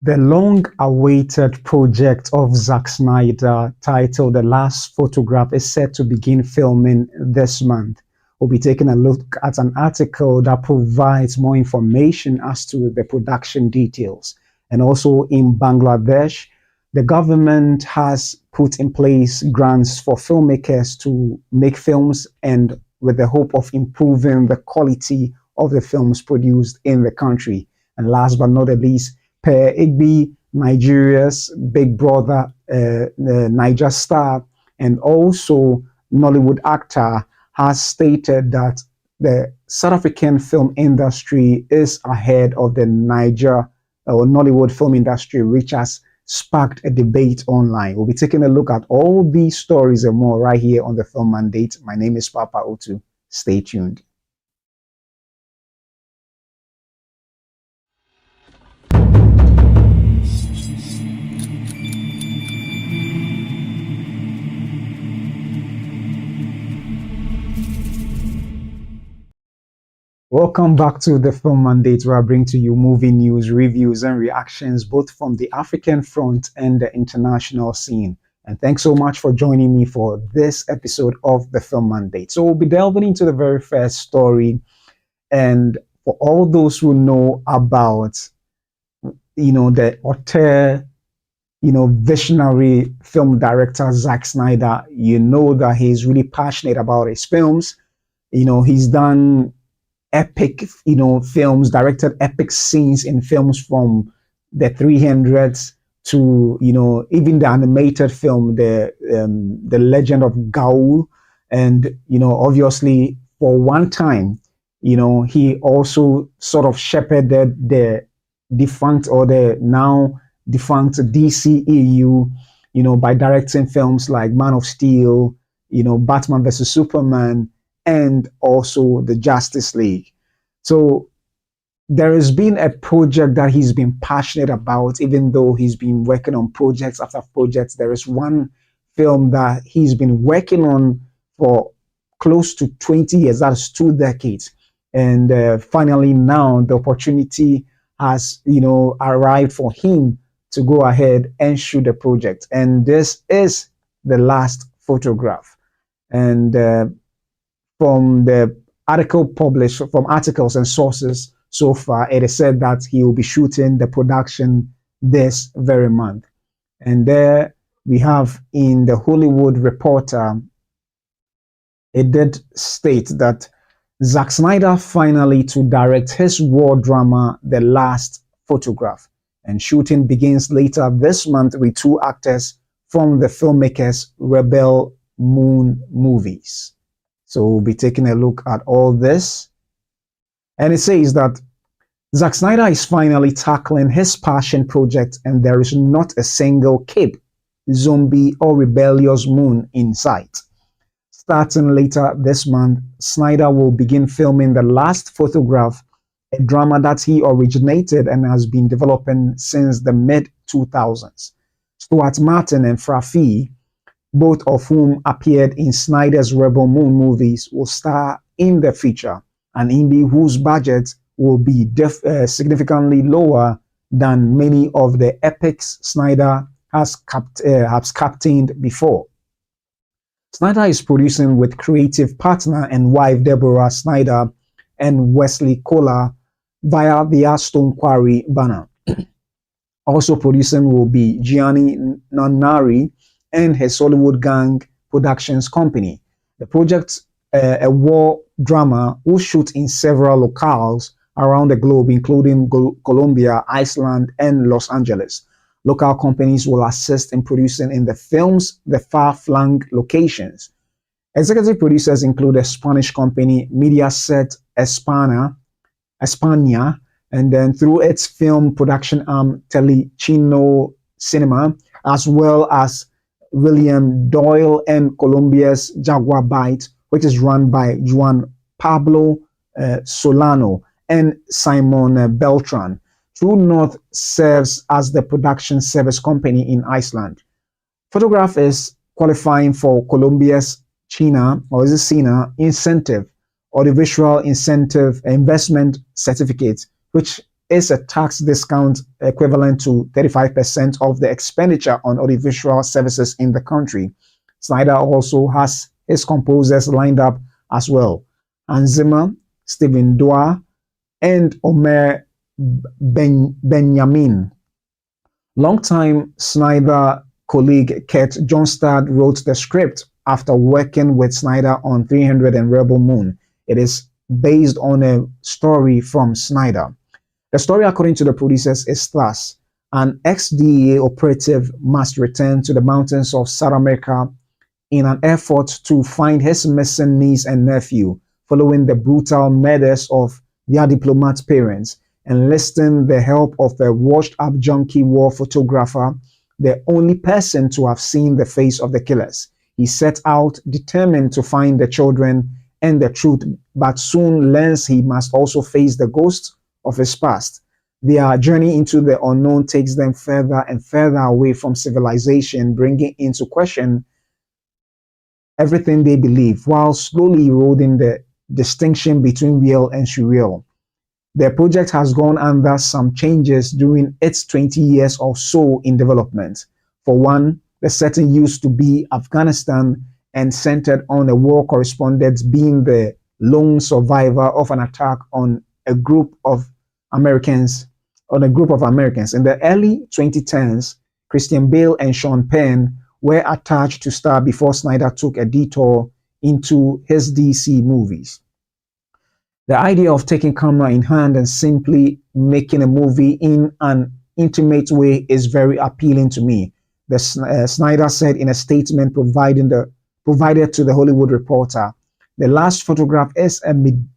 The long-awaited project of Zack Snyder, titled The Last Photograph, is set to begin filming this month. We'll be taking a look at an article that provides more information as to the production details. And also in Bangladesh, the government has put in place grants for filmmakers to make films and with the hope of improving the quality of the films produced in the country. And last but not the least, Pere Egbi, Nigeria's Big Brother Naija star, and also Nollywood actor, has stated that the South African film industry is ahead of the Niger or Nollywood film industry, which has sparked a debate online. We'll be taking a look at all these stories and more right here on the Film Mandate. My name is Papa Otu. Stay tuned. Welcome back to the Film Mandate, where I bring to you movie news, reviews, and reactions, both from the African front and the international scene. And thanks so much for joining me for this episode of the Film Mandate. So we'll be delving into the very first story. And for all those who know about, the auteur, visionary film director Zack Snyder, you know that he's really passionate about his films. He's done epic, films, directed epic scenes in films from the 300s to, even the animated film, the Legend of Gaul. And, obviously for one time, he also sort of shepherded the defunct or the now defunct DCEU, by directing films like Man of Steel, Batman versus Superman, and also the Justice League. So there has been a project that he's been passionate about, even though he's been working on projects after projects. There is one film that he's been working on for close to 20 years, that's 2 decades. And finally now the opportunity has, arrived for him to go ahead and shoot the project. And this is The Last Photograph. And from the article published, from articles and sources so far, it is said that he will be shooting the production this very month. And there we have in the Hollywood Reporter, it did state that Zack Snyder finally to direct his war drama, The Last Photograph. And shooting begins later this month with 2 actors from the filmmakers Rebel Moon movies. So we'll be taking a look at all this. And it says that Zack Snyder is finally tackling his passion project, and there is not a single cape, zombie, or rebellious moon in sight. Starting later this month, Snyder will begin filming The Last Photograph, a drama that he originated and has been developing since the mid-2000s. Stuart Martin and Fra Fee, both of whom appeared in Snyder's Rebel Moon movies, will star in the feature, an indie whose budget will be significantly lower than many of the epics Snyder has captained before. Snyder is producing with creative partner and wife Deborah Snyder and Wesley Kohler via the Stone Quarry banner. Also producing will be Gianni Nannari and his Hollywood Gang Productions company. The project, a war drama, will shoot in several locales around the globe, including Colombia, Iceland, and Los Angeles. Local companies will assist in producing in the film's the far-flung locations. Executive producers include a Spanish company, Mediaset España, and then through its film production arm, Telechino Cinema, as well as William Doyle and Colombia's Jaguar Byte, which is run by Juan Pablo Solano and Simon Beltran. True North serves as the production service company in Iceland. Photograph is qualifying for Colombia's China, or is it CINA, incentive, or the Visual Incentive Investment Certificate, which is a tax discount equivalent to 35% of the expenditure on audiovisual services in the country. Snyder also has his composers lined up as well. Hans Zimmer, Stephen Dua, and Omer Benjamin. Longtime Snyder colleague Kurt Johnstad wrote the script after working with Snyder on 300 and Rebel Moon. It is based on a story from Snyder. The story, according to the producers, is thus: an ex-DEA operative must return to the mountains of South America in an effort to find his missing niece and nephew following the brutal murders of their diplomat parents, enlisting the help of a washed-up junkie war photographer, the only person to have seen the face of the killers. He set out determined to find the children and the truth, but soon learns he must also face the ghosts of his past. Their journey into the unknown takes them further and further away from civilization, bringing into question everything they believe, while slowly eroding the distinction between real and surreal. The project has gone under some changes during its 20 years or so in development. For one, the setting used to be Afghanistan and centered on a war correspondent being the lone survivor of an attack on a group of Americans. In the early 2010s, Christian Bale and Sean Penn were attached to star before Snyder took a detour into his DC movies. The idea of taking camera in hand and simply making a movie in an intimate way is very appealing to me. Snyder said in a statement provided to the Hollywood Reporter, "The last photograph is a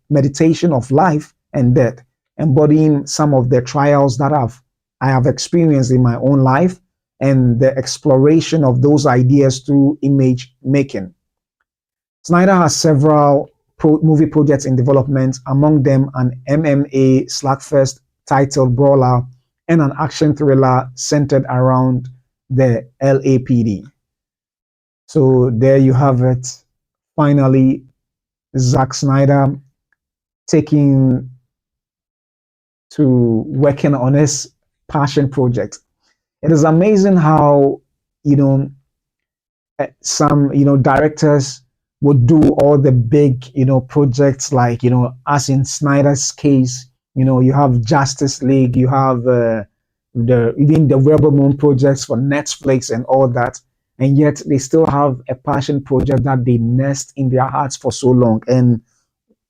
meditation of life and death, embodying some of the trials that I have experienced in my own life and the exploration of those ideas through image making." Snyder has several movie projects in development, among them an MMA slugfest titled Brawler and an action thriller centered around the LAPD. So there you have it. Finally, Zack Snyder taking to working on his passion project. It is amazing how, some, directors would do all the big, projects like, as in Snyder's case, you have Justice League, you have even the Rebel Moon projects for Netflix and all that. And yet they still have a passion project that they nest in their hearts for so long. And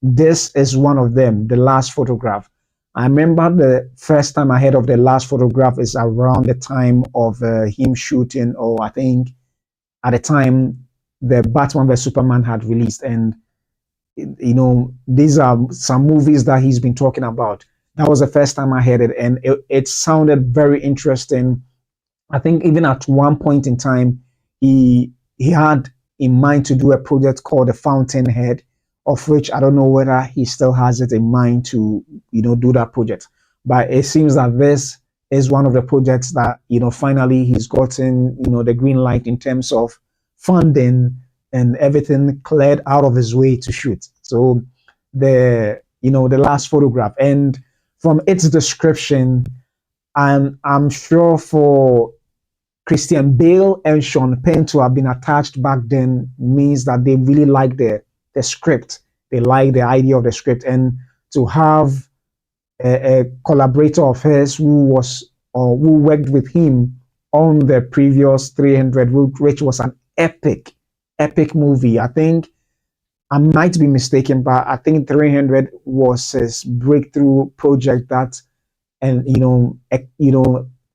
this is one of them, The Last Photograph. I remember the first time I heard of The Last Photograph is around the time of him shooting, or I think at the time the Batman vs Superman had released. And, these are some movies that he's been talking about. That was the first time I heard it, and it sounded very interesting. I think even at one point in time, he had in mind to do a project called The Fountainhead, of which I don't know whether he still has it in mind to, do that project. But it seems that this is one of the projects that, finally he's gotten, the green light in terms of funding and everything cleared out of his way to shoot. So the Last Photograph, and from its description, I'm sure for Christian Bale and Sean Penn to have been attached back then means that they really like the script. They like the idea of the script, and to have a collaborator of his who worked with him on the previous 300, which was an epic movie. I think I might be mistaken, but I think 300 was his breakthrough project that, and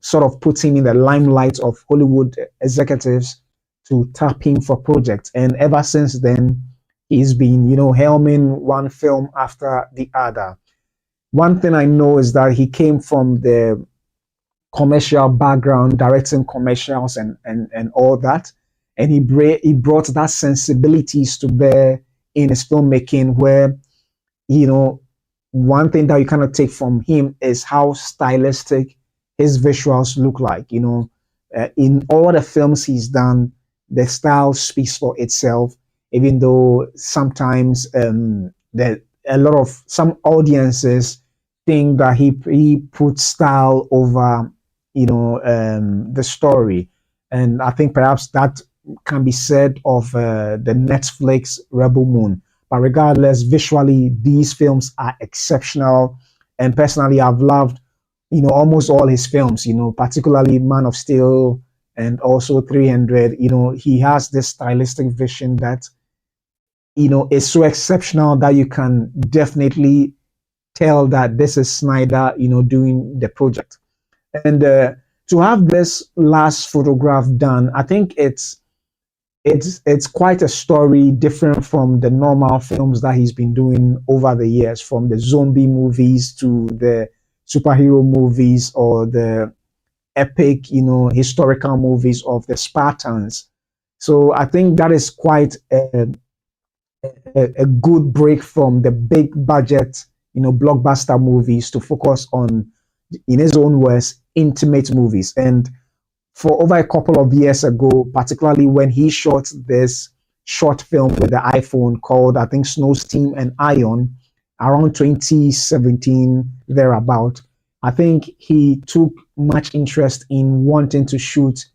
sort of put him in the limelight of Hollywood executives to tap him for projects. And ever since then, he's been, helming one film after the other. One thing I know is that he came from the commercial background, directing commercials and all that. And he brought that sensibilities to bear in his filmmaking, where, one thing that you cannot take from him is how stylistic his visuals look like. In all the films he's done, the style speaks for itself, even though sometimes some audiences think that he put style over, the story, and I think perhaps that can be said of the Netflix Rebel Moon. But regardless, visually these films are exceptional, and personally, I've loved, almost all his films. Particularly Man of Steel and also 300. He has this stylistic vision that is so exceptional that you can definitely tell that this is Snyder, doing the project. And to have this last photograph done, I think it's quite a story different from the normal films that he's been doing over the years, from the zombie movies to the superhero movies or the epic, historical movies of the Spartans. So I think that is quite a good break from the big budget, blockbuster movies to focus on, in his own words, intimate movies. And for over a couple of years ago, particularly when he shot this short film with the iPhone called, I think, Snow, Steam, and Iron, around 2017, thereabout, I think he took much interest in wanting to shoot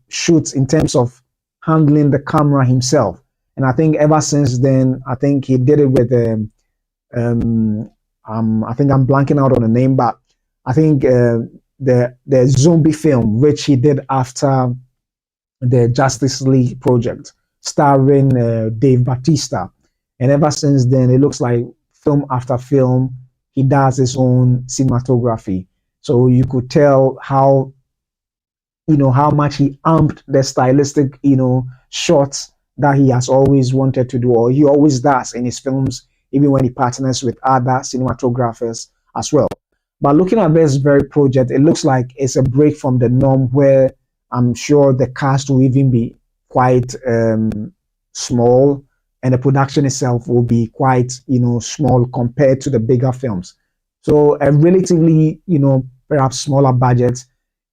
shoots in terms of handling the camera himself. And I think ever since then, I think he did it with I think I'm blanking out on the name, but I think the zombie film, which he did after the Justice League project, starring Dave Bautista. And ever since then, it looks like film after film, he does his own cinematography. So you could tell how much he amped the stylistic, shots that he has always wanted to do, or he always does in his films, even when he partners with other cinematographers as well. But looking at this very project, it looks like it's a break from the norm, where I'm sure the cast will even be quite small, and the production itself will be quite, small compared to the bigger films. So a relatively, perhaps smaller budget.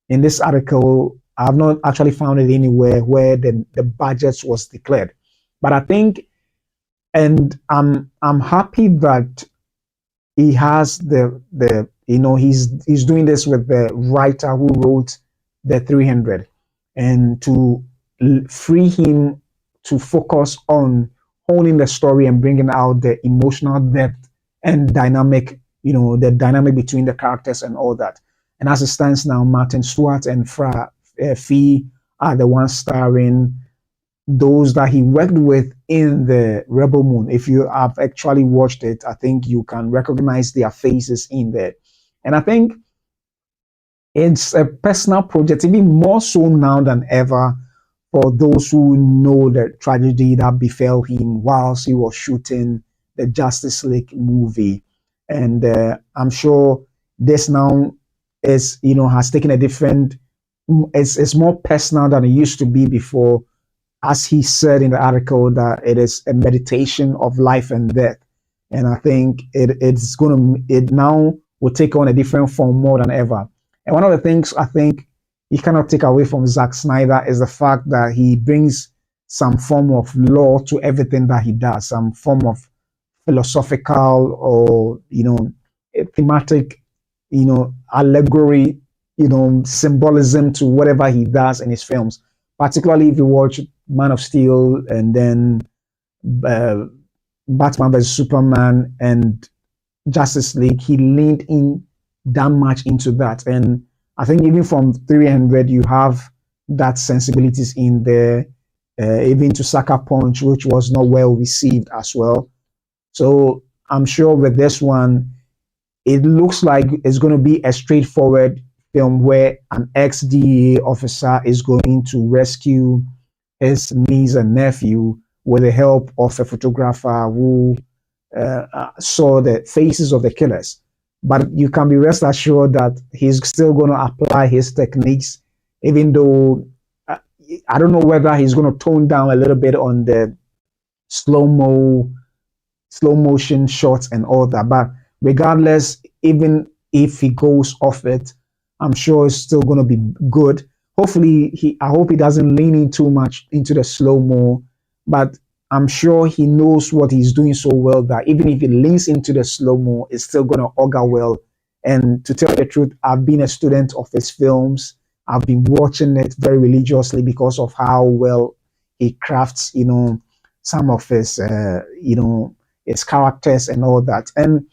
In this article, I've not actually found it anywhere where the budget was declared. But I think, and I'm happy that he has he's doing this with the writer who wrote the 300, and to free him to focus on honing the story and bringing out the emotional depth and dynamic, the dynamic between the characters and all that. And as it stands now, Martin Stewart and Fra Fee are the ones starring. Those that he worked with in the Rebel Moon, if you have actually watched it, I think you can recognize their faces in there. And I think it's a personal project, even more so now than ever, for those who know the tragedy that befell him whilst he was shooting the Justice League movie. And I'm sure this now is, has taken a different, it's more personal than it used to be before. As he said in the article, that it is a meditation of life and death. And I think it now will take on a different form more than ever. And one of the things I think you cannot take away from Zack Snyder is the fact that he brings some form of law to everything that he does, some form of philosophical or, thematic, allegory, symbolism to whatever he does in his films. Particularly if you watch Man of Steel and then Batman vs Superman and Justice League, he leaned in that much into that. And I think even from 300, you have that sensibilities in there, even to Sucker Punch, which was not well received as well. So I'm sure with this one, it looks like it's going to be a straightforward film where an ex-DEA officer is going to rescue his niece and nephew with the help of a photographer who saw the faces of the killers. But you can be rest assured that he's still going to apply his techniques, even though I don't know whether he's going to tone down a little bit on the slow motion shots and all that. But regardless, even if he goes off it, I'm sure it's still going to be good. Hopefully, I hope he doesn't lean in too much into the slow-mo, but I'm sure he knows what he's doing so well that even if he leans into the slow-mo, it's still going to augur well. And to tell the truth, I've been a student of his films. I've been watching it very religiously because of how well he crafts, some of his, his characters and all that. And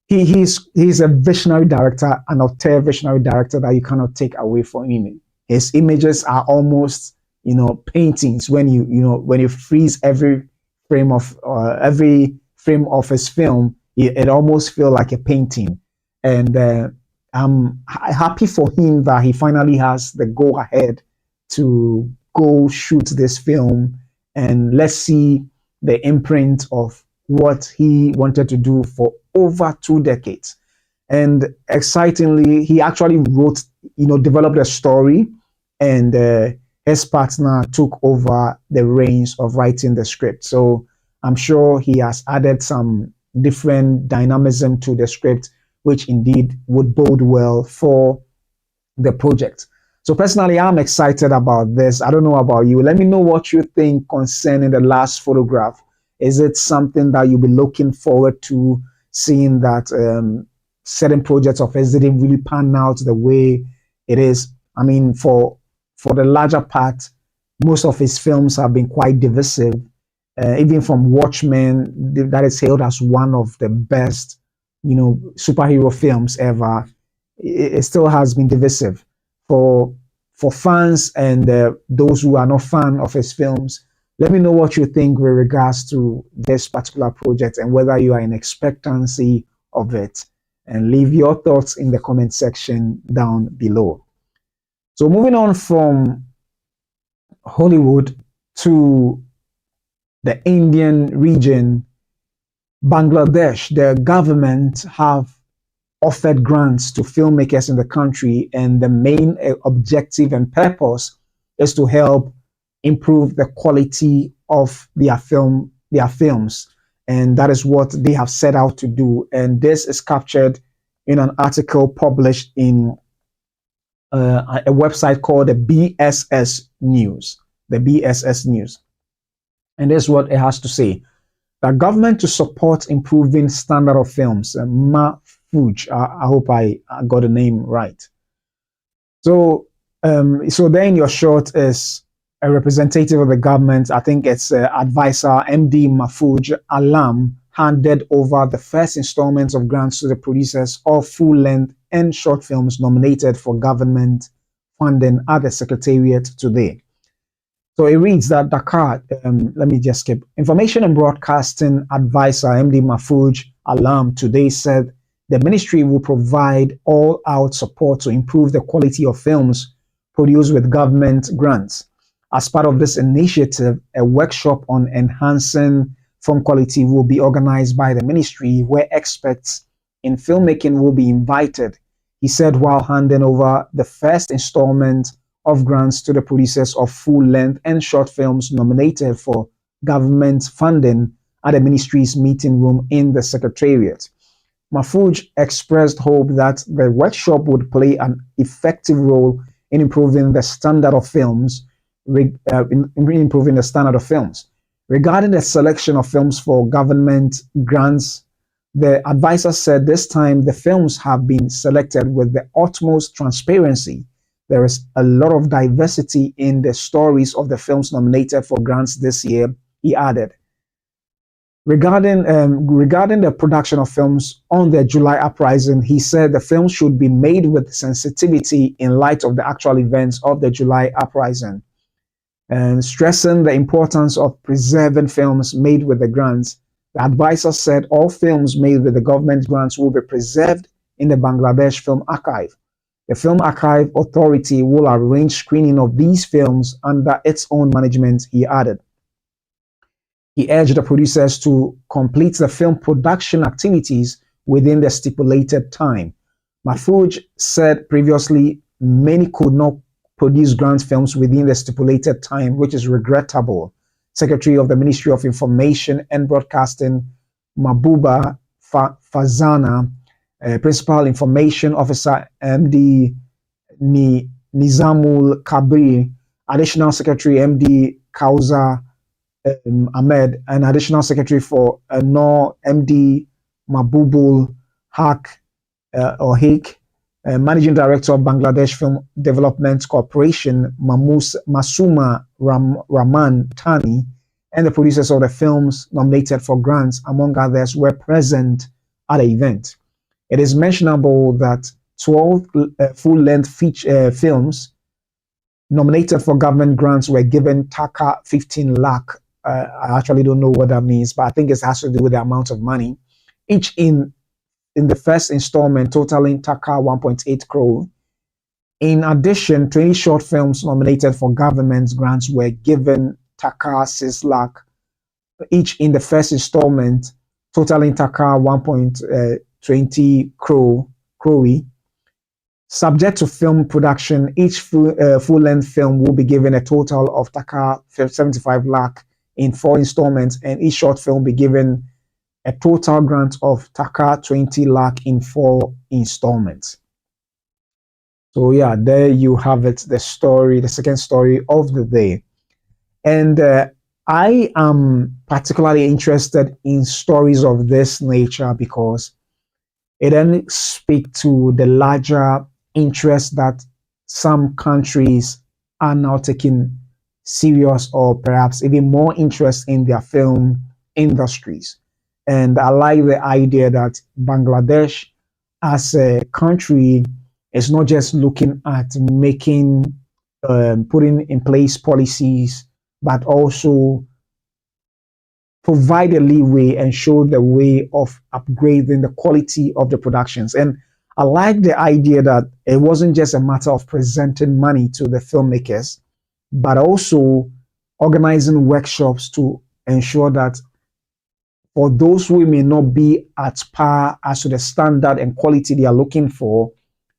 he's a visionary director, an auteur visionary director that you cannot take away from him. His images are almost, paintings. When you freeze every frame of his film, it almost feels like a painting. And I'm happy for him that he finally has the go ahead to go shoot this film, and let's see the imprint of what he wanted to do for over 2 decades. And excitingly, he actually wrote, developed a story, and his partner took over the reins of writing the script. So I'm sure he has added some different dynamism to the script, which indeed would bode well for the project. So personally, I'm excited about this. I don't know about you. Let me know what you think concerning the last photograph. Is it something that you'll be looking forward to, seeing that certain projects of his didn't really pan out the way it is? I mean, for the larger part, most of his films have been quite divisive. Even from Watchmen, that is hailed as one of the best, superhero films ever. It still has been divisive for fans and those who are not fan of his films. Let me know what you think with regards to this particular project and whether you are in expectancy of it. And leave your thoughts in the comment section down below. So moving on from Hollywood to the Indian region, Bangladesh, the government have offered grants to filmmakers in the country, and the main objective and purpose is to help improve the quality of their films, and that is what they have set out to do. And this is captured in an article published in a website called the BSS News. The BSS News, and this is what it has to say: the government to support improving standard of films. Fuj, I hope I got the name right. So, there in your short is a representative of the government. I think it's advisor MD Mahfooj Alam handed over the first installments of grants to the producers of full-length and short films nominated for government funding at the Secretariat today. So it reads that Dakar, let me just skip. Information and Broadcasting Advisor MD Mahfooj Alam today said the ministry will provide all-out support to improve the quality of films produced with government grants. As part of this initiative, a workshop on enhancing film quality will be organized by the ministry, where experts in filmmaking will be invited, he said while handing over the first installment of grants to the producers of full-length and short films nominated for government funding at the ministry's meeting room in the Secretariat. Mahfooj expressed hope that the workshop would play an effective role in improving the standard of films, Regarding the selection of films for government grants, the advisor said this time the films have been selected with the utmost transparency. There is a lot of diversity in the stories of the films nominated for grants this year, he added. Regarding the production of films on the July Uprising, he said the films should be made with sensitivity in light of the actual events of the July Uprising. And stressing the importance of preserving films made with the grants, the advisor said all films made with the government grants will be preserved in the Bangladesh Film Archive. The Film Archive Authority will arrange screening of these films under its own management, he added. He urged the producers to complete the film production activities within the stipulated time. Mahfooj said previously many could not produce grant films within the stipulated time, which is regrettable. Secretary of the Ministry of Information and Broadcasting, Mahbuba Fazana, Principal Information Officer, MD Nizamul Kabir, Additional Secretary, MD Kauza Ahmed, an additional secretary for NOR MD Mahbubul Haq or Haq, managing director of Bangladesh Film Development Corporation, Masuma Rahman Tani, and the producers of the films nominated for grants, among others, were present at the event. It is mentionable that 12 full-length films nominated for government grants were given Taka 15 lakh. I actually don't know what that means, but I think it has to do with the amount of money. Each in the first installment, totaling Taka 1.8 crore. In addition, 20 short films nominated for government grants were given Taka 6 lakh, each in the first installment, totaling Taka 1.20 crore. Subject to film production, each full-length film will be given a total of Taka 75 lakh in 4 installments, and each short film will be given a total grant of Taka 20 lakh in 4 installments. So yeah, there you have it, the story, the second story of the day. And I am particularly interested in stories of this nature because it then speaks to the larger interest that some countries are now taking serious, or perhaps even more interest in their film industries. And I like the idea that Bangladesh as a country is not just looking at making, putting in place policies, but also provide a leeway and show the way of upgrading the quality of the productions. And I like the idea that it wasn't just a matter of presenting money to the filmmakers, but also organizing workshops to ensure that for those who may not be at par as to the standard and quality they are looking for,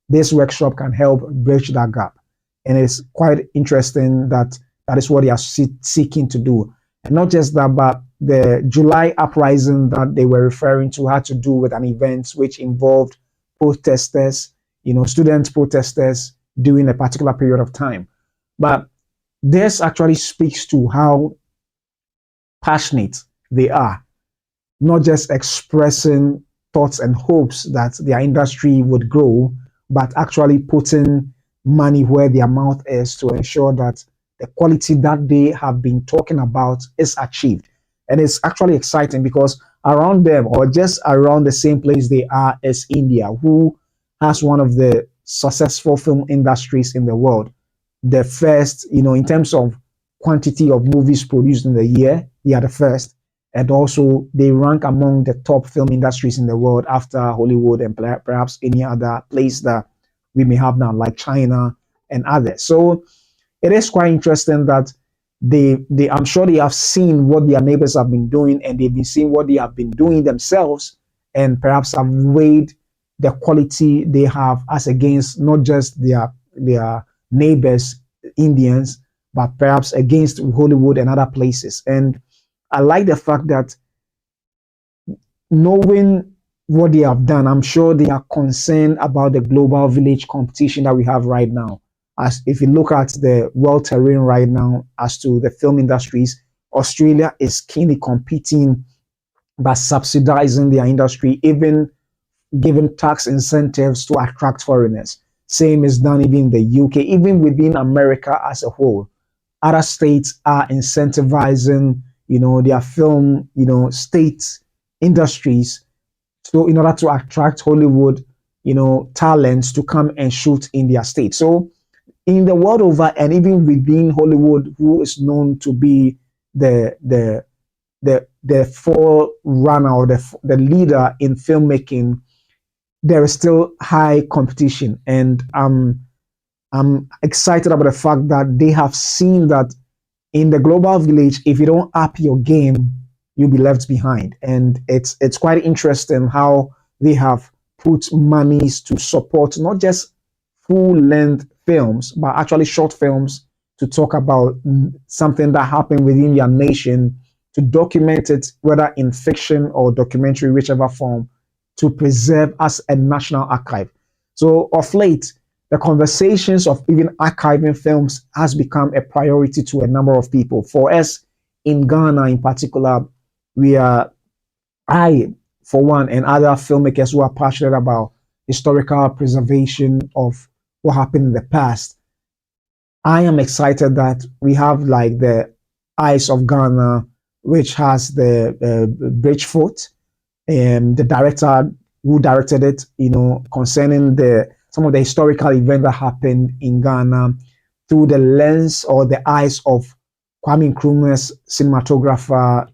this workshop can help bridge that gap. And it's quite interesting that that is what they are seeking to do. And not just that, but the July uprising that they were referring to had to do with an event which involved protesters, student protesters during a particular period of time. But this actually speaks to how passionate they are, not just expressing thoughts and hopes that their industry would grow, but actually putting money where their mouth is to ensure that the quality that they have been talking about is achieved. And it's actually exciting because around them, or just around the same place they are, is India, who has one of the successful film industries in the world. The first, in terms of quantity of movies produced in the year, they are the first. And also, they rank among the top film industries in the world after Hollywood and perhaps any other place that we may have now, like China and others. So it is quite interesting that I'm sure they have seen what their neighbors have been doing, and they've been seeing what they have been doing themselves, and perhaps have weighed the quality they have as against not just their neighbors, Indians, but perhaps against Hollywood and other places. And I like the fact that knowing what they have done, I'm sure they are concerned about the global village competition that we have right now. As if you look at the world terrain right now as to the film industries, Australia is keenly competing by subsidizing their industry, even giving tax incentives to attract foreigners. Same is done even in the UK, even within America as a whole. Other states are incentivizing, their film, state industries, so in order to attract Hollywood, talents to come and shoot in their state. So in the world over, and even within Hollywood, who is known to be the forerunner or the leader in filmmaking, there is still high competition. And I'm excited about the fact that they have seen that in the global village, if you don't up your game, you'll be left behind. And it's quite interesting how they have put monies to support not just full-length films, but actually short films to talk about something that happened within your nation, to document it, whether in fiction or documentary, whichever form, to preserve as a national archive. So of late, the conversations of even archiving films has become a priority to a number of people. For us in Ghana in particular, we are, I, for one, and other filmmakers who are passionate about historical preservation of what happened in the past. I am excited that we have like the Eyes of Ghana, which has the Bridgefoot, the director who directed it, concerning the some of the historical events that happened in Ghana through the lens or the eyes of Kwame Nkrumah's cinematographer,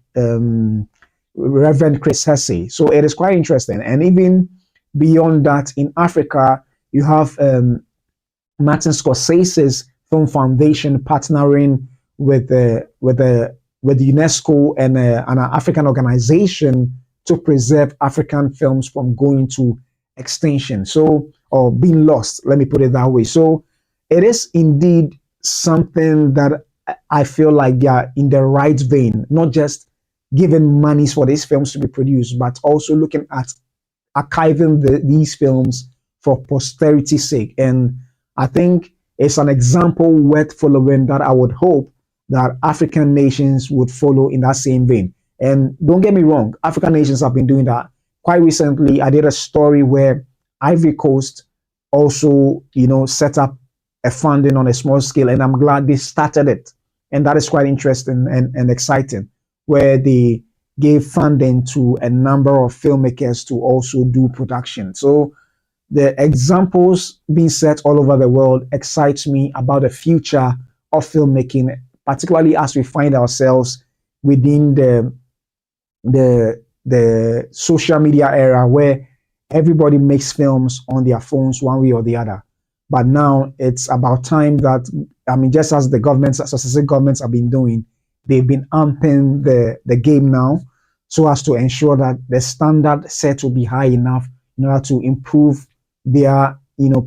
Reverend Chris Hesse. So it is quite interesting. And even beyond that, in Africa, you have Martin Scorsese's Film Foundation partnering with UNESCO and an African organization to preserve African films from going to extinction. So, or being lost, let me put it that way. So it is indeed something that I feel like they are in the right vein, not just giving monies for these films to be produced, but also looking at archiving these films for posterity's sake. And I think it's an example worth following that I would hope that African nations would follow in that same vein. And don't get me wrong, African nations have been doing that. Quite recently, I did a story where Ivory Coast also, set up a funding on a small scale, and I'm glad they started it. And that is quite interesting and exciting, where they gave funding to a number of filmmakers to also do production. So the examples being set all over the world excites me about the future of filmmaking, particularly as we find ourselves within the social media era where everybody makes films on their phones one way or the other. But now it's about time that, just as successive governments have been doing, they've been amping the game now so as to ensure that the standard set will be high enough in order to improve their,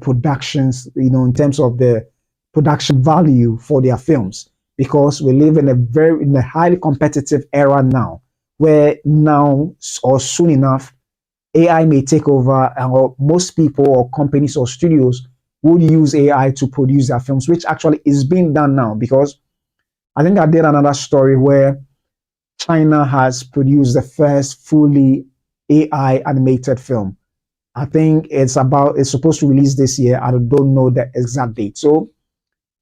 productions, in terms of the production value for their films. Because we live in a highly competitive era now, where now or soon enough, AI may take over, and most people or companies or studios would use AI to produce their films, which actually is being done now. Because I think I did another story where China has produced the first fully AI animated film. I think it's supposed to release this year. I don't know the exact date. So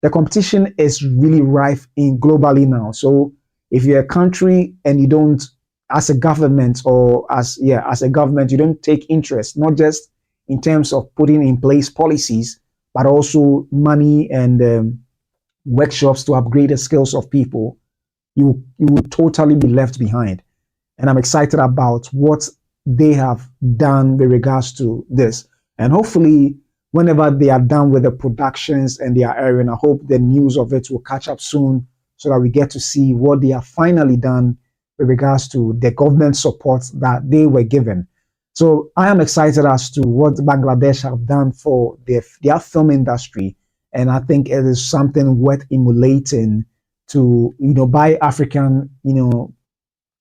the competition is really rife globally now. So if you're a country and you don't, as a government as a government, you don't take interest, not just in terms of putting in place policies, but also money and workshops to upgrade the skills of people, you will totally be left behind. And I'm excited about what they have done with regards to this. And hopefully, whenever they are done with the productions and they are airing, I hope the news of it will catch up soon so that we get to see what they have finally done with regards to the government support that they were given. So I am excited as to what Bangladesh have done for their film industry. And I think it is something worth emulating to, by African,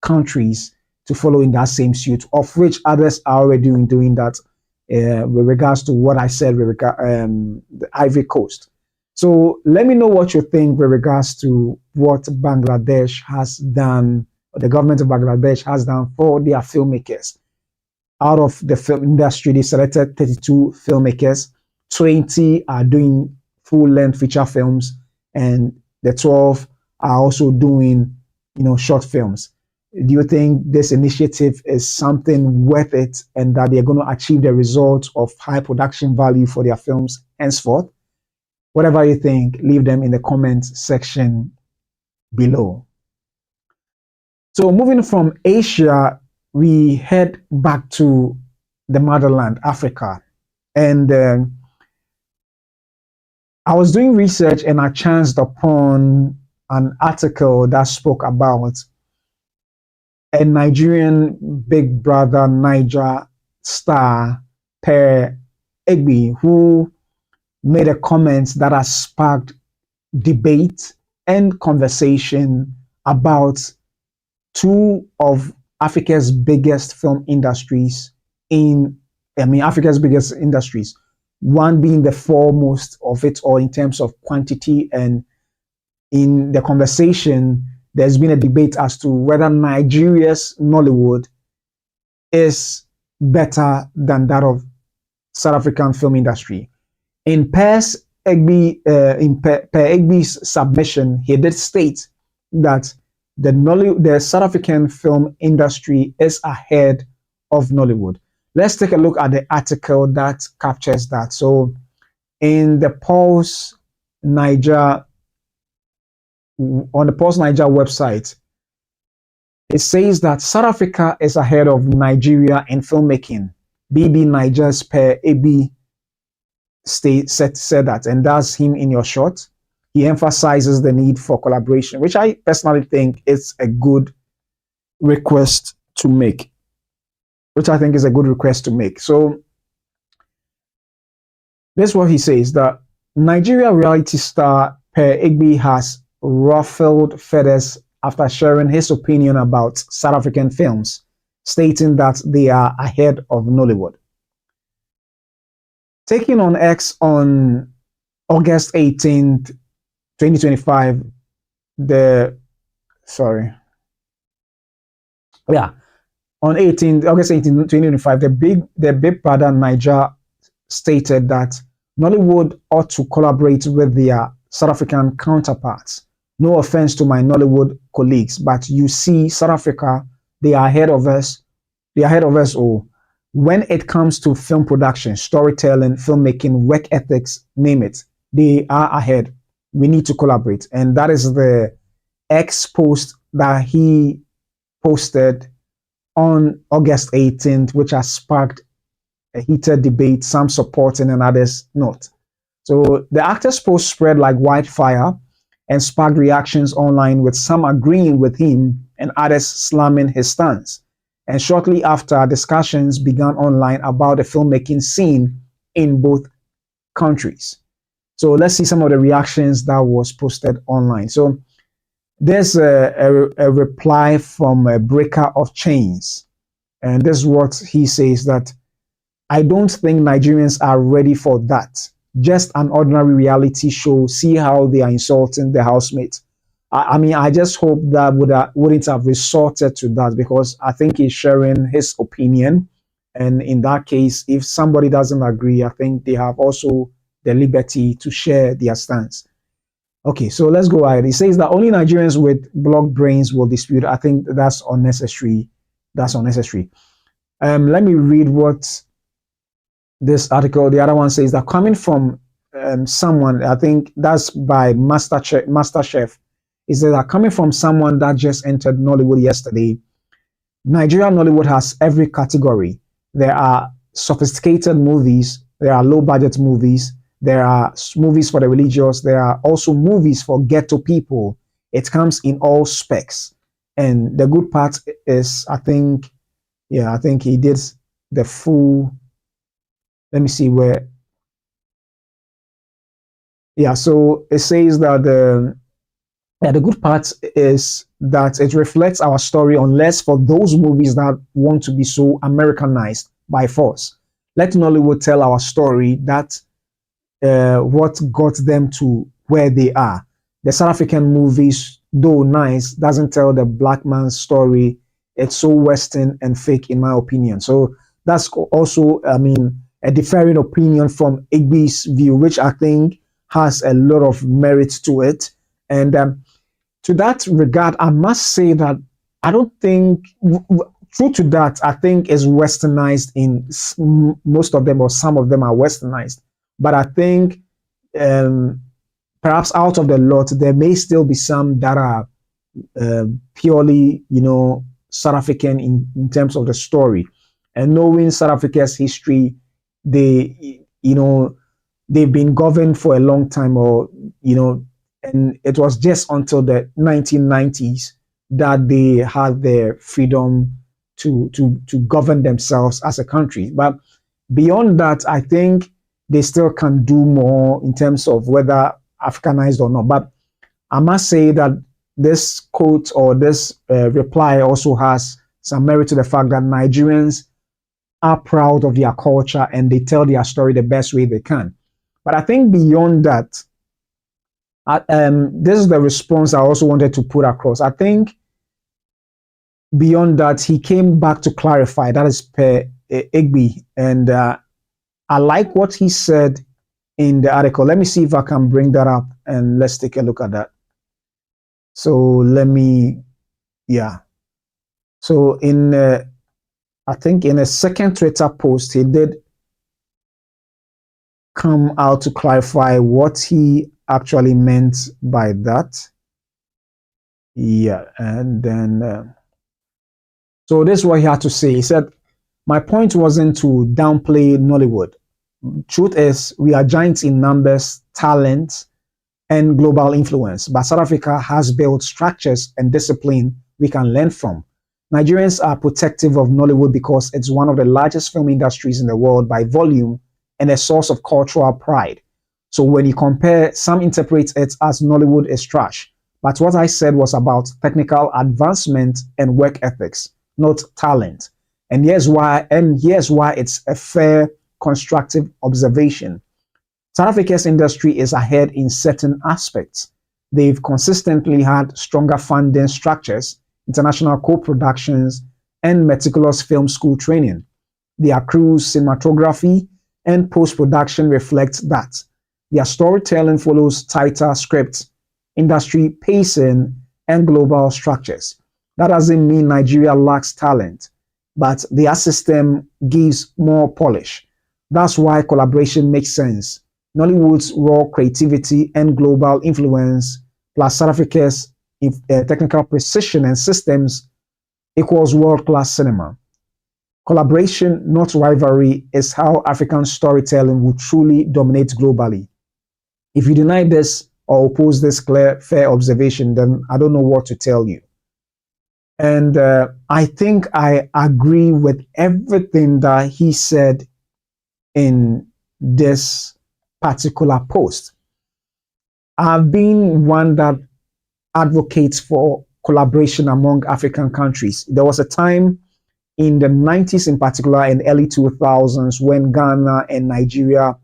countries to follow in that same suit, of which others are already doing that with regards to what I said with the Ivory Coast. So let me know what you think with regards to what Bangladesh has done, or the government of Bangladesh has done for their filmmakers. Out of the film industry, they selected 32 filmmakers, 20 are doing full-length feature films, and the 12 are also doing, short films. Do you think this initiative is something worth it and that they're going to achieve the results of high production value for their films henceforth? Whatever you think, leave them in the comment section below. So moving from Asia, we head back to the motherland, Africa. And I was doing research and I chanced upon an article that spoke about a Nigerian Big Brother Naija star, Pere Egbi, who made a comment that has sparked debate and conversation about two of Africa's biggest film industries Africa's biggest industries, one being the foremost of it all in terms of quantity. And in the conversation, there's been a debate as to whether Nigeria's Nollywood is better than that of South African film industry. In Per Egbi's submission, he did state that the South African film industry is ahead of Nollywood. Let's take a look at the article that captures that. So, in the Pulse Naija, on the Pulse Naija website, it says that South Africa is ahead of Nigeria in filmmaking. BB Naija's Per Egbi said that, and that's him in your short. He emphasizes the need for collaboration, which I personally think is a good request to make. So this is what he says, that Nigeria reality star Per Egbi has ruffled feathers after sharing his opinion about South African films, stating that they are ahead of Nollywood. Taking on X on August 18th, 2025, on August 18th, 2025, the Big Brother Naija stated that Nollywood ought to collaborate with their South African counterparts. No offense to my Nollywood colleagues, but you see, South Africa, they are ahead of us. They are ahead of us all. When it comes to film production, storytelling, filmmaking, work ethics, name it, they are ahead. We need to collaborate. And that is the X post that he posted on August 18th, which has sparked a heated debate, some supporting and others not. So the actor's post spread like wildfire and sparked reactions online, with some agreeing with him and others slamming his stance. And shortly after, discussions began online about the filmmaking scene in both countries. So let's see some of the reactions that was posted online. So there's a reply from a breaker of chains. And this is what he says, that I don't think Nigerians are ready for that. Just an ordinary reality show. See how they are insulting the housemates. I mean, I just hope that wouldn't have resorted to that, because I think he's sharing his opinion. And in that case, if somebody doesn't agree, I think they have also the liberty to share their stance. Okay, so let's go ahead. He says that only Nigerians with blocked brains will dispute. I think that's unnecessary. That's unnecessary. Let me read what this article, the other one says, that coming from someone, I think that's by MasterChef, is that coming from someone that just entered Nollywood yesterday, Nigeria Nollywood has every category. There are sophisticated movies, there are low budget movies, there are movies for the religious, there are also movies for ghetto people. It comes in all specs. And the good part is, I think he did the full, let me see where. Yeah, so it says that the good part is that it reflects our story, unless for those movies that want to be so Americanized by force. Let Nollywood tell our story, that what got them to where they are. The South African movies, though nice, doesn't tell the black man's story. It's so Western and fake, in my opinion. So that's also, I mean, a differing opinion from Egbi's view, which I think has a lot of merit to it. And to that regard, I must say that I don't think, true to that, I think is westernized in most of them, or some of them are westernized. But I think perhaps out of the lot, there may still be some that are purely, South African in terms of the story. And knowing South Africa's history, they've been governed for a long time, and it was just until the 1990s that they had their freedom to govern themselves as a country. But beyond that, I think they still can do more in terms of whether Africanized or not. But I must say that this quote, or this reply, also has some merit to the fact that Nigerians are proud of their culture and they tell their story the best way they can. But I think beyond that, This is the response I also wanted to put across. I think beyond that, he came back to clarify. That is Pere Egbi, and I like what he said in the article. Let me see if I can bring that up, and let's take a look at that. So let me, yeah. So I think in a second Twitter post, he did come out to clarify what he actually meant by that. Yeah, and then so this is what he had to say. He said, "My point wasn't to downplay Nollywood. Truth is, we are giants in numbers, talent, and global influence. But South Africa has built structures and discipline we can learn from. Nigerians are protective of Nollywood because it's one of the largest film industries in the world by volume and a source of cultural pride. So when you compare, some interpret it as Nollywood is trash. But what I said was about technical advancement and work ethics, not talent. And here's why it's a fair, constructive observation. South Africa's industry is ahead in certain aspects. They've consistently had stronger funding structures, international co-productions, and meticulous film school training. Their crews, cinematography, and post-production reflect that. Their storytelling follows tighter scripts, industry pacing, and global structures. That doesn't mean Nigeria lacks talent, but their system gives more polish. That's why collaboration makes sense. Nollywood's raw creativity and global influence, plus South Africa's technical precision and systems, equals world-class cinema. Collaboration, not rivalry, is how African storytelling will truly dominate globally. If you deny this or oppose this clear, fair observation, then I don't know what to tell you. And I think I agree with everything that he said in this particular post. I've been one that advocates for collaboration among African countries. There was a time in the 90s in particular, and early 2000s, when Ghana and Nigeria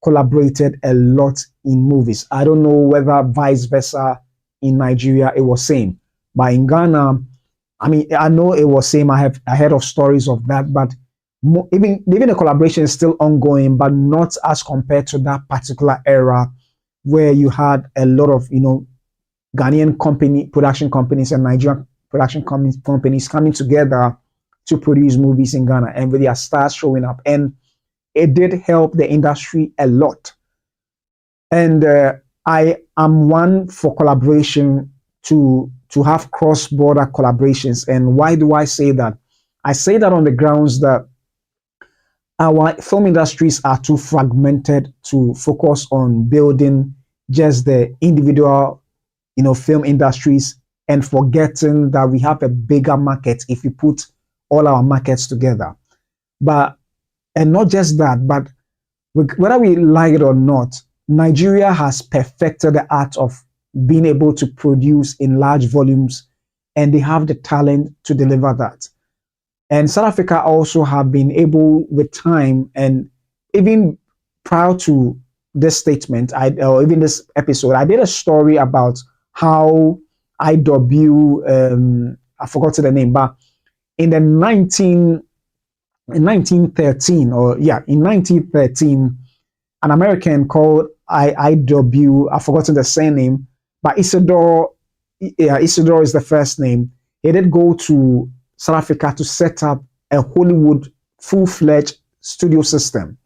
collaborated a lot in movies. I don't know whether vice versa in Nigeria it was same, but in Ghana, I mean, I know it was same. I heard of stories of that, but even the collaboration is still ongoing, but not as compared to that particular era where you had a lot of Ghanaian production companies and Nigerian production companies coming together to produce movies in Ghana, and with their stars showing up, and it did help the industry a lot. And I am one for collaboration to have cross-border collaborations. And why do I say that? I say that on the grounds that our film industries are too fragmented to focus on building just the individual, film industries, and forgetting that we have a bigger market if we put all our markets together. And not just that, but whether we like it or not, Nigeria has perfected the art of being able to produce in large volumes, and they have the talent to deliver that. And South Africa also have been able with time, and even prior to this statement, or even this episode, I did a story about how I forgot the name, but in 1913, in 1913, an American called IW, I've forgotten the surname, but Isidore is the first name. He did go to South Africa to set up a Hollywood full-fledged studio system.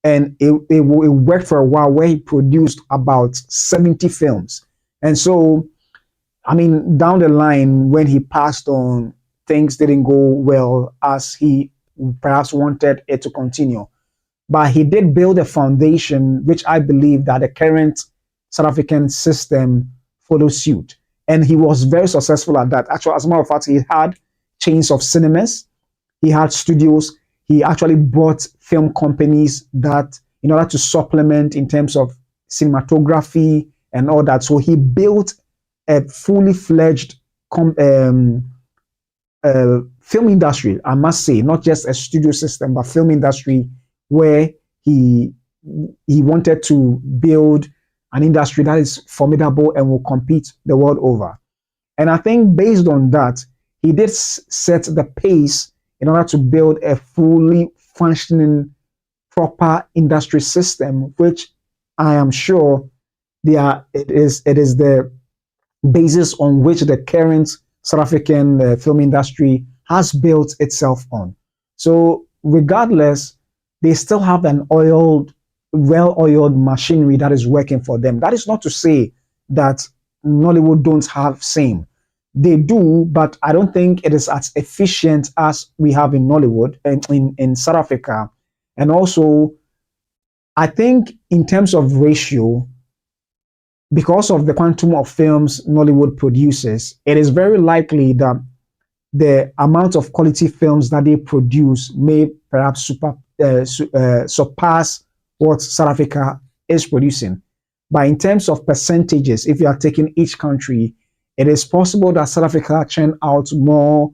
And it worked for a while, where he produced about 70 films. And so, I mean, down the line, when he passed on, things didn't go well as he perhaps wanted it to continue. But he did build a foundation, which I believe that the current South African system follows suit. And he was very successful at that. Actually, as a matter of fact, he had chains of cinemas, he had studios, he actually bought film companies that, in order to supplement in terms of cinematography and all that. So he built a fully fledged film industry, I must say, not just a studio system, but film industry, where he wanted to build an industry that is formidable and will compete the world over. And I think based on that, he did set the pace in order to build a fully functioning, proper industry system, which I am sure it is the basis on which the current South African film industry has built itself on. So regardless, they still have an well-oiled machinery that is working for them. That is not to say that Nollywood don't have same. They do, but I don't think it is as efficient as we have in Nollywood and in South Africa. And also, I think in terms of ratio, because of the quantum of films Nollywood produces, it is very likely that the amount of quality films that they produce may perhaps surpass what South Africa is producing. But in terms of percentages, if you are taking each country, it is possible that South Africa churn out more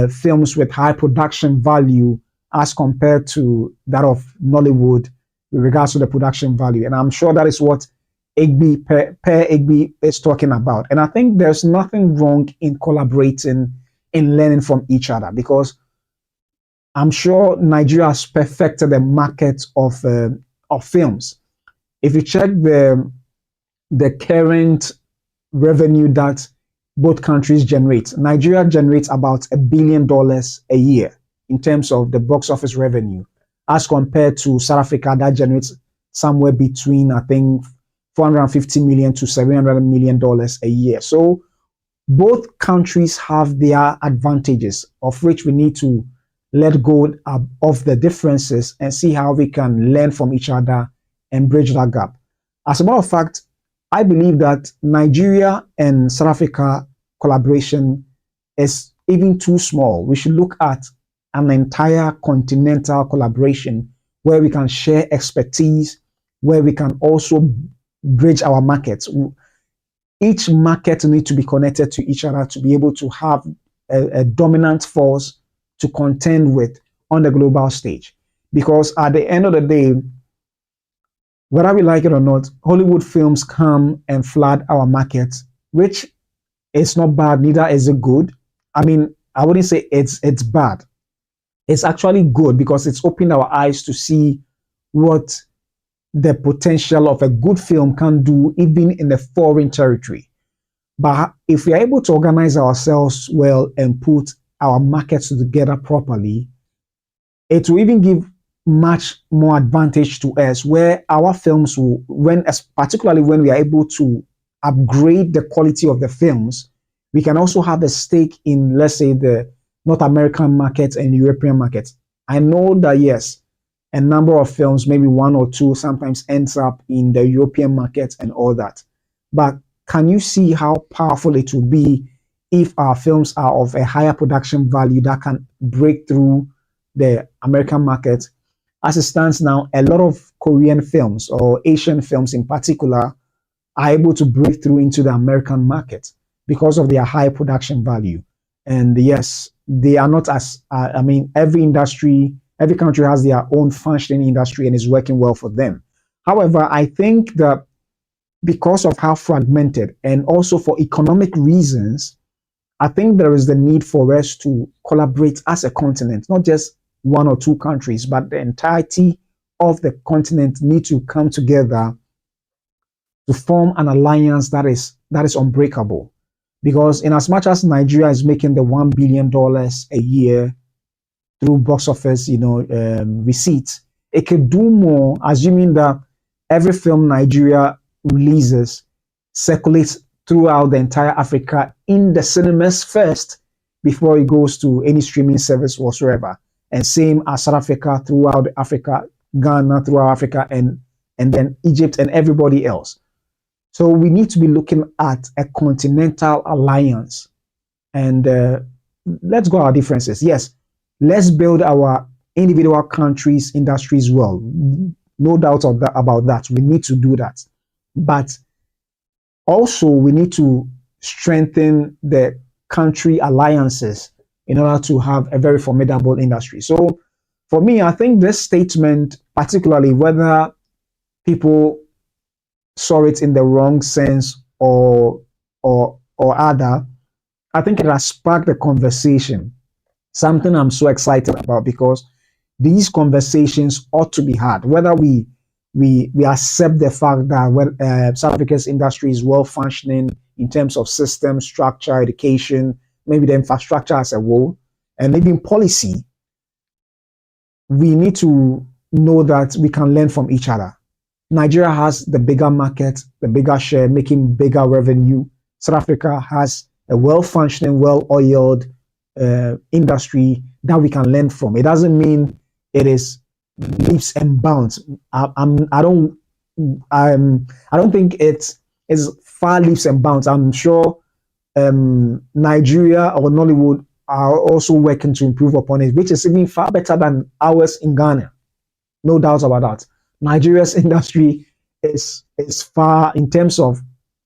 films with high production value as compared to that of Nollywood with regards to the production value. And I'm sure that is what Pere Egbi is talking about. And I think there's nothing wrong in collaborating, in learning from each other, because I'm sure Nigeria has perfected the market of films. If you check the current revenue that both countries generate, Nigeria generates about $1 billion a year in terms of the box office revenue, as compared to South Africa that generates somewhere between, I think, $450 million to $700 million a year. So both countries have their advantages, of which we need to let go of the differences and see how we can learn from each other and bridge that gap. As a matter of fact, I believe that Nigeria and South Africa collaboration is even too small. We should look at an entire continental collaboration where we can share expertise, where we can also bridge our markets. Each market needs to be connected to each other to be able to have a dominant force to contend with on the global stage. Because at the end of the day, whether we like it or not, Hollywood films come and flood our markets, which is not bad, neither is it good. I mean, I wouldn't say it's bad. It's actually good because it's opened our eyes to see what the potential of a good film can do even in a foreign territory. But if we are able to organize ourselves well and put our markets together properly, it will even give much more advantage to us, where our films will, particularly when we are able to upgrade the quality of the films, we can also have a stake in, let's say, the North American markets and European markets. I know that, yes, a number of films, maybe one or two, sometimes ends up in the European market and all that. But can you see how powerful it will be if our films are of a higher production value that can break through the American market? As it stands now, a lot of Korean films or Asian films in particular are able to break through into the American market because of their high production value. And yes, they are not as, every industry, every country has their own functioning industry and is working well for them. However, I think that because of how fragmented and also for economic reasons, I think there is the need for us to collaborate as a continent, not just one or two countries, but the entirety of the continent need to come together to form an alliance that is unbreakable. Because in as much as Nigeria is making the $1 billion a year through box office, receipts, it could do more, assuming that every film Nigeria releases circulates throughout the entire Africa in the cinemas first before it goes to any streaming service whatsoever. And same as South Africa throughout Africa, Ghana throughout Africa, and then Egypt and everybody else. So we need to be looking at a continental alliance, and let's go our differences. Yes, let's build our individual countries' industries well. No doubt about that. We need to do that. But also we need to strengthen the country alliances in order to have a very formidable industry. So for me, I think this statement, particularly whether people saw it in the wrong sense or other, I think it has sparked a conversation, something I'm so excited about because these conversations ought to be had, whether we accept the fact that when South Africa's industry is well functioning in terms of system, structure, education, maybe the infrastructure as a whole, and even policy, we need to know that we can learn from each other. Nigeria has the bigger market, the bigger share, making bigger revenue. South Africa has a well-functioning, well-oiled industry that we can learn from. It doesn't mean it is leaps and bounds. I don't think it is far leaps and bounds. I'm sure Nigeria or Nollywood are also working to improve upon it, which is even far better than ours in Ghana. No doubt about that. Nigeria's industry is far in terms of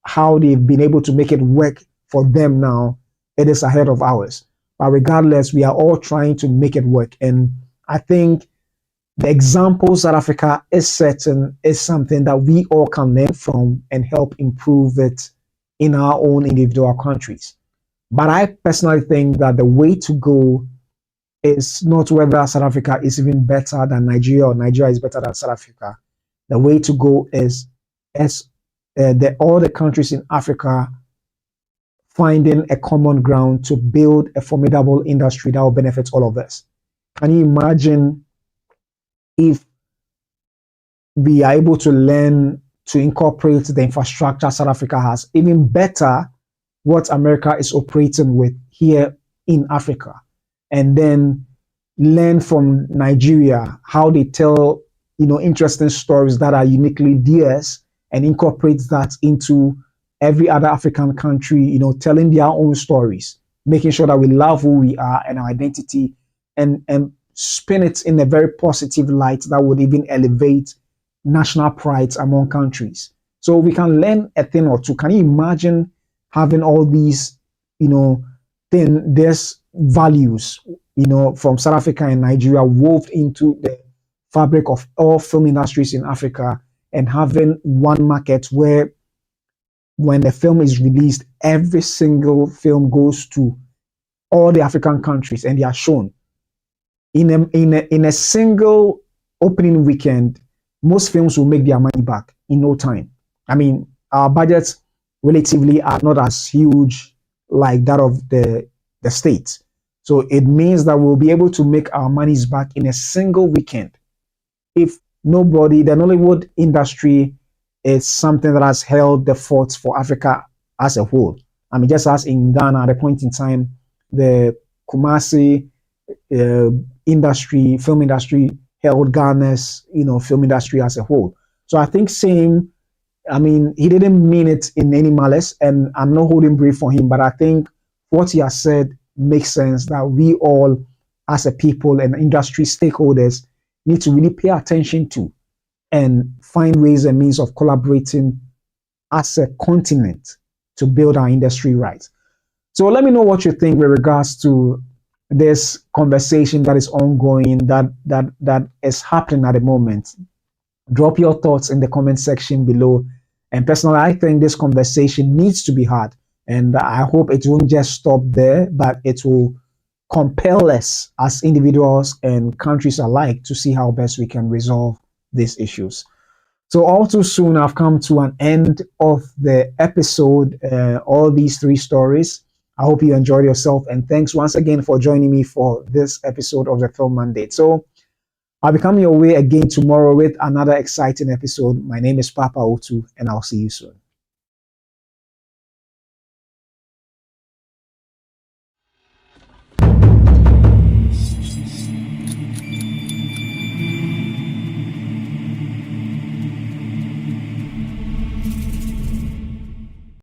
how they've been able to make it work for them now. It is ahead of ours. But regardless, we are all trying to make it work. And I think the example South Africa is setting is something that we all can learn from and help improve it in our own individual countries. But I personally think that the way to go is not whether South Africa is even better than Nigeria or Nigeria is better than South Africa. The way to go is as all the countries in Africa finding a common ground to build a formidable industry that will benefit all of us. Can you imagine if we are able to learn to incorporate the infrastructure South Africa has, even better what America is operating with here in Africa, and then learn from Nigeria how they tell interesting stories that are uniquely theirs and incorporate that into every other African country, telling their own stories, making sure that we love who we are and our identity, and spin it in a very positive light that would even elevate national pride among countries. So we can learn a thing or two. Can you imagine having all these, there's values, from South Africa and Nigeria wove into the fabric of all film industries in Africa, and having one market where when the film is released, every single film goes to all the African countries and they are shown. In a single opening weekend, most films will make their money back in no time. I mean, our budgets relatively are not as huge like that of the States. So it means that we'll be able to make our monies back in a single weekend. If the Nollywood industry is something that has held the fort for Africa as a whole. I mean, just as in Ghana at a point in time, the Kumasi film industry held Ghana's, film industry as a whole. So I think he didn't mean it in any malice, and I'm not holding brief for him, but I think what he has said makes sense, that we all, as a people and industry stakeholders, need to really pay attention to and find ways and means of collaborating as a continent to build our industry right. So let me know what you think with regards to this conversation that is ongoing, that is happening at the moment. Drop your thoughts in the comment section below. And personally, I think this conversation needs to be had. And I hope it won't just stop there, but it will compel us as individuals and countries alike to see how best we can resolve these issues. So all too soon, I've come to an end of the episode, all these three stories. I hope you enjoyed yourself, and thanks once again for joining me for this episode of the Film Mandate. So I'll be coming your way again tomorrow with another exciting episode. My name is Papa Otu, and I'll see you soon.